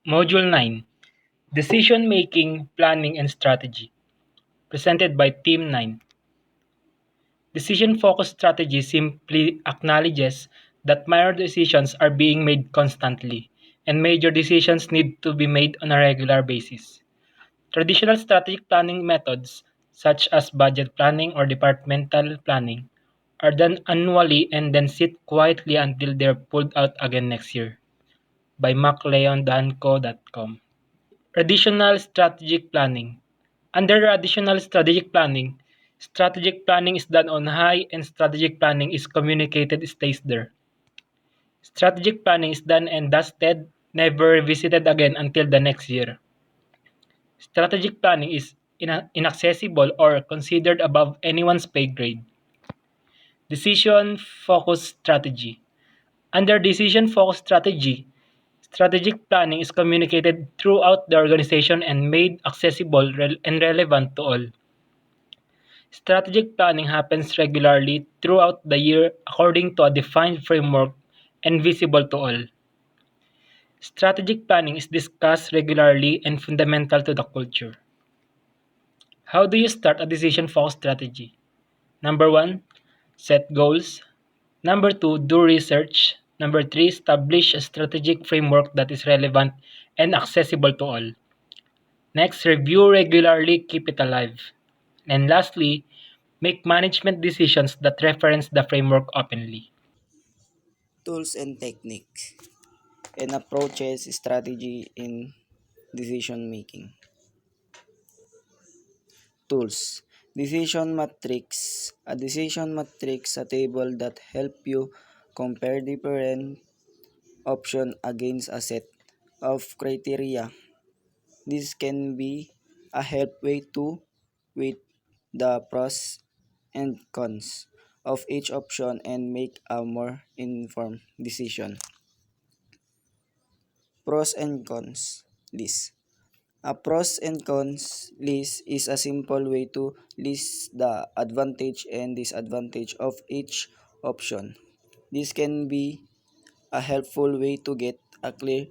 Module 9, Decision Making, Planning and Strategy, presented by Team 9. Decision-focused strategy simply acknowledges that minor decisions are being made constantly, and major decisions need to be made on a regular basis. Traditional strategic planning methods, such as budget planning or departmental planning, are done annually and then sit quietly until they're pulled out again next year. By macleondanco.com. Traditional strategic planning. Under traditional strategic planning is done on high and strategic planning is communicated stays there. Strategic planning is done and dusted, never revisited again until the next year. Strategic planning is inaccessible or considered above anyone's pay grade. Decision-focused strategy. Under decision-focused strategy, strategic planning is communicated throughout the organization and made accessible and relevant to all. Strategic planning happens regularly throughout the year according to a defined framework and visible to all. Strategic planning is discussed regularly and fundamental to the culture. How do you start a decision-focused strategy? Number 1, set goals. Number 2, do research. Number 3, establish a strategic framework that is relevant and accessible to all. Next, review regularly, keep it alive. And lastly, make management decisions that reference the framework openly. Tools and technique and approaches strategy in decision making. Tools. Decision matrix. A decision matrix, a table that help you compare different option against a set of criteria. This can be a help way to weigh the pros and cons of each option and make a more informed decision. Pros and cons list. A pros and cons list is a simple way to list the advantage and disadvantage of each option. This can be a helpful way to get a clear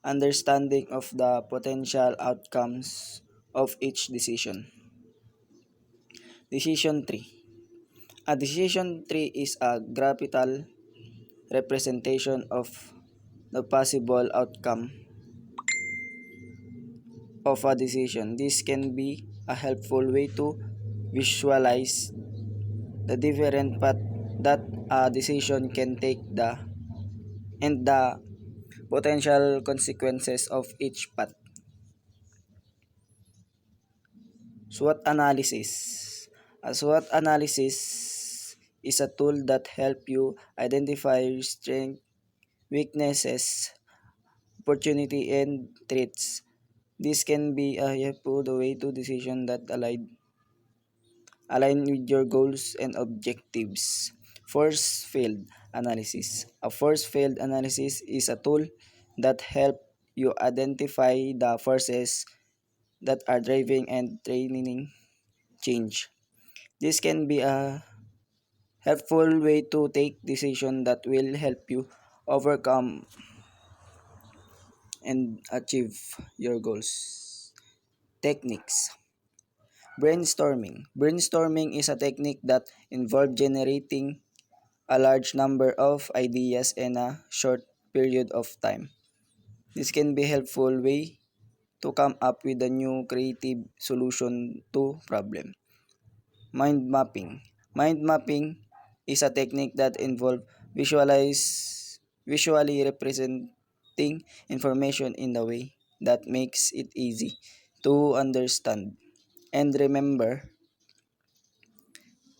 understanding of the potential outcomes of each decision. Decision tree. A decision tree is a graphical representation of the possible outcome of a decision. This can be a helpful way to visualize the different path that a decision can take the potential consequences of each path. SWOT analysis. A SWOT analysis is a tool that helps you identify strengths, weaknesses, opportunity, and threats. This can be a helpful way to decision that align with your goals and objectives. Force field analysis. A force field analysis is a tool that helps you identify the forces that are driving and training change. This can be a helpful way to take decision that will help you overcome and achieve your goals. Techniques. Brainstorming. Brainstorming is a technique that involves generating a large number of ideas in a short period of time. This can be a helpful way to come up with a new creative solution to problem. Mind mapping. Mind mapping is a technique that involves visually representing information in a way that makes it easy to understand and remember.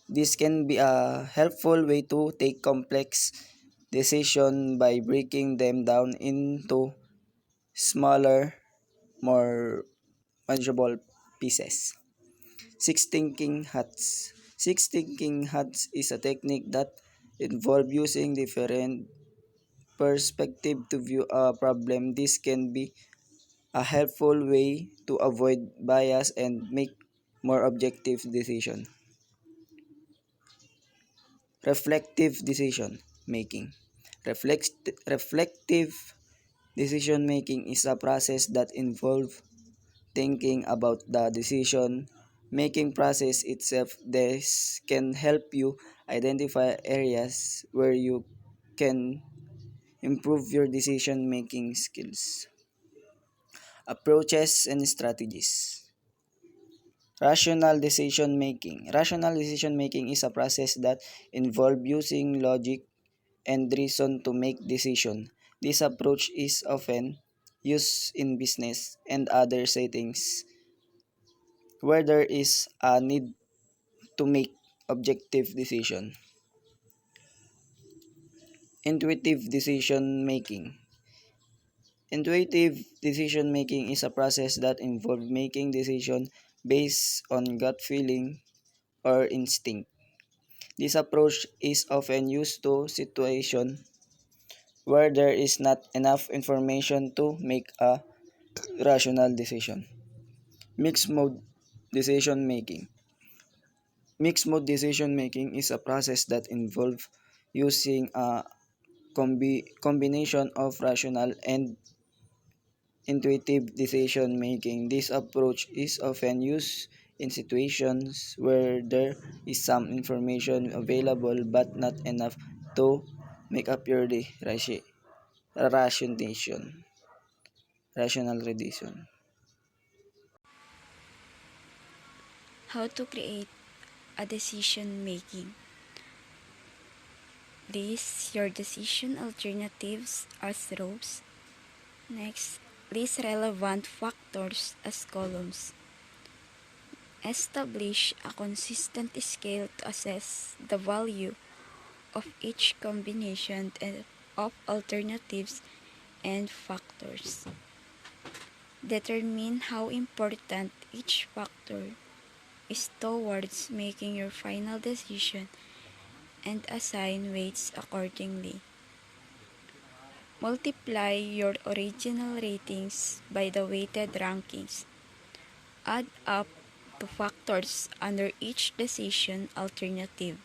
This can be a helpful way to take complex decisions by breaking them down into smaller, more manageable pieces. Six thinking hats. Six thinking hats is a technique that involves using different perspective to view a problem. This can be a helpful way to avoid bias and make more objective decision. Reflective decision making. Reflective Decision making is a process that involves thinking about the decision making process itself. This can help you identify areas where you can improve your decision making skills. Approaches and strategies. Rational decision making. Rational decision making is a process that involves using logic and reason to make decision. This approach is often used in business and other settings where there is a need to make objective decision. Intuitive decision making. Intuitive decision making is a process that involves making decision based on gut feeling or instinct. This approach is often used to situation where there is not enough information to make a rational decision. Mixed mode decision making. Mixed mode decision making is a process that involves using a combination of rational and intuitive decision making. This approach is often used in situations where there is some information available but not enough to make a purely rationation, rational decision. How to create a decision making. List your decision alternatives as rows. Next, list relevant factors as columns. Establish a consistent scale to assess the value of each combination of alternatives and factors. Determine how important each factor is towards making your final decision and assign weights accordingly. Multiply your original ratings by the weighted rankings. Add up the factors under each decision alternative.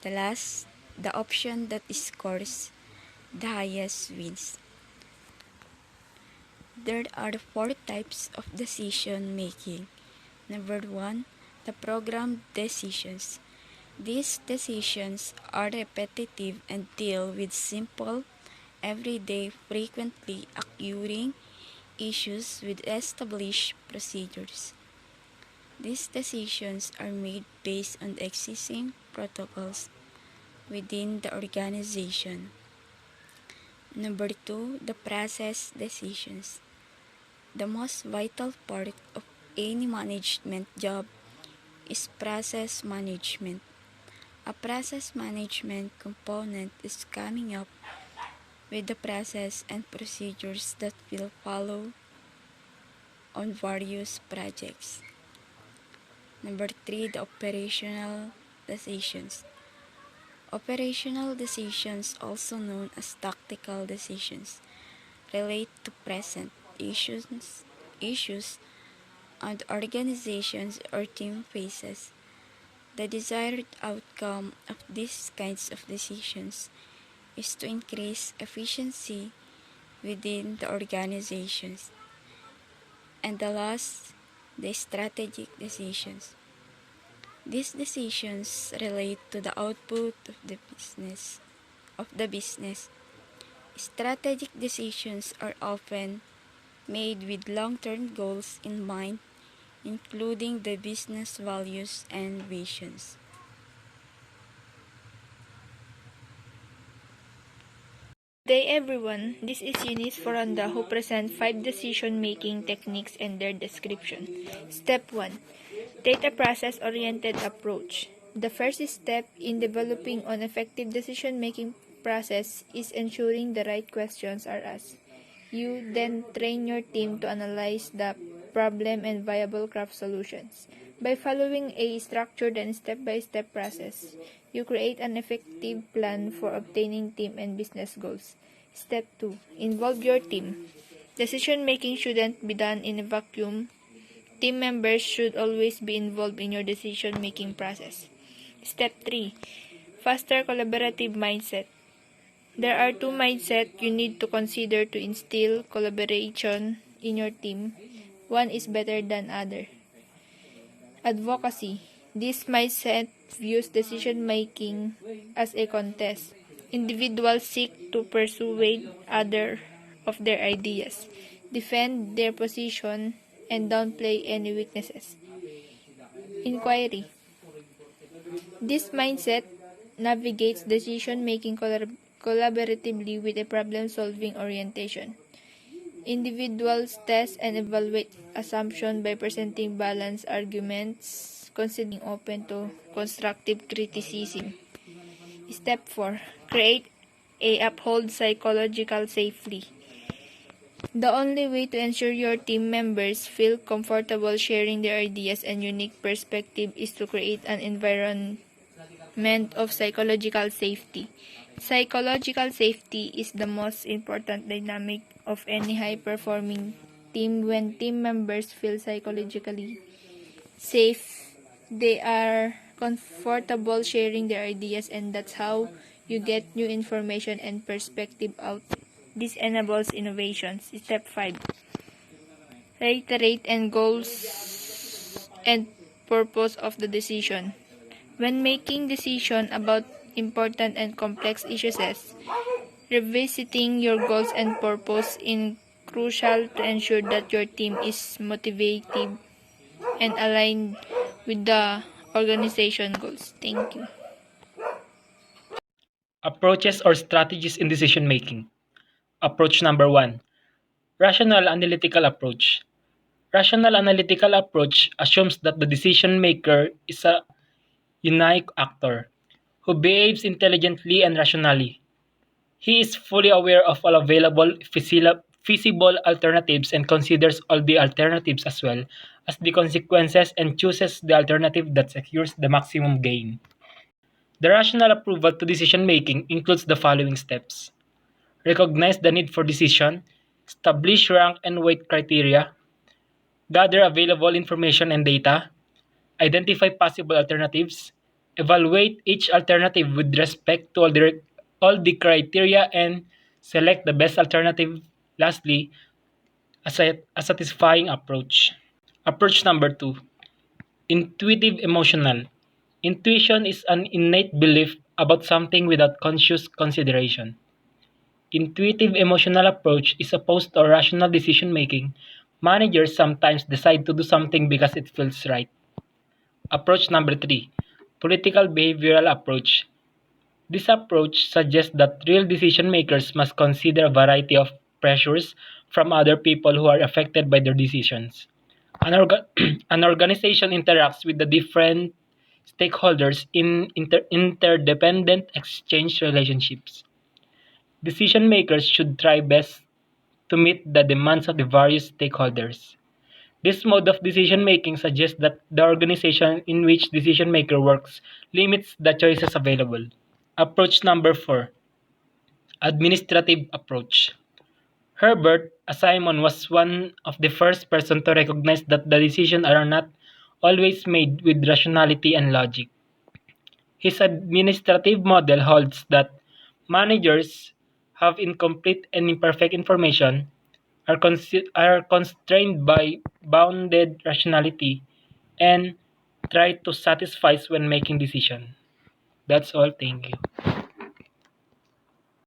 The option that scores the highest wins. There are four types of decision making. Number 1, the programmed decisions. These decisions are repetitive and deal with simple, everyday, frequently occurring issues with established procedures. These decisions are made based on the existing protocols within the organization. Number 2, the process decisions. The most vital part of any management job is process management. A process management component is coming up with the process and procedures that will follow on various projects. Number 3, the operational decisions. Operational decisions, also known as tactical decisions, relate to present issues and organizations or team faces. The desired outcome of these kinds of decisions is to increase efficiency within the organizations. And the last, the strategic decisions. These decisions relate to the output of the business. Strategic decisions are often made with long-term goals in mind, including the business values and visions. Good day everyone, this is Eunice Foranda who present 5 decision-making techniques and their description. Step 1. Data process-oriented approach. The first step in developing an effective decision-making process is ensuring the right questions are asked. You then train your team to analyze the problem and viable craft solutions. By following a structured and step-by-step process, you create an effective plan for obtaining team and business goals. Step 2. Involve your team. Decision-making shouldn't be done in a vacuum. Team members should always be involved in your decision-making process. Step 3. Foster collaborative mindset. There are two mindsets you need to consider to instill collaboration in your team. One is better than other. Advocacy. This mindset views decision making as a contest. Individuals seek to persuade others of their ideas, defend their position, and downplay any weaknesses. Inquiry. This mindset navigates decision making collaboratively with a problem solving orientation. Individuals test and evaluate assumptions by presenting balanced arguments, considering open to constructive criticism. Step 4. Create a uphold psychological safety. The only way to ensure your team members feel comfortable sharing their ideas and unique perspective is to create an environment of psychological safety. Psychological safety is the most important dynamic of any high-performing team. When team members feel psychologically safe, they are comfortable sharing their ideas, and that's how you get new information and perspective out. This enables innovations. Step 5. Reiterate and goals and purpose of the decision. When making decision about important and complex issues, revisiting your goals and purpose is crucial to ensure that your team is motivated and aligned with the organization goals. Thank you. Approaches or strategies in decision making. Approach number 1. Rational analytical approach. Rational analytical approach assumes that the decision maker is a unique actor who behaves intelligently and rationally. He is fully aware of all available feasible alternatives and considers all the alternatives as well as the consequences and chooses the alternative that secures the maximum gain. The rational approval to decision making includes the following steps: recognize the need for decision, establish rank and weight criteria, gather available information and data, identify possible alternatives, evaluate each alternative with respect to all the criteria, and select the best alternative. Lastly, a satisfying approach. Approach number 2. Intuitive emotional. Intuition is an innate belief about something without conscious consideration. Intuitive emotional approach is opposed to rational decision making. Managers sometimes decide to do something because it feels right. Approach number 3. Political behavioral approach. This approach suggests that real decision makers must consider a variety of pressures from other people who are affected by their decisions. An organization interacts with the different stakeholders in interdependent exchange relationships. Decision makers should try best to meet the demands of the various stakeholders. This mode of decision making suggests that the organization in which decision maker works limits the choices available. Approach number 4. Administrative approach. Herbert Simon was one of the first person to recognize that the decisions are not always made with rationality and logic. His administrative model holds that managers have incomplete and imperfect information, are constrained by bounded rationality, and try to satisfice when making decisions. That's all. Thank you.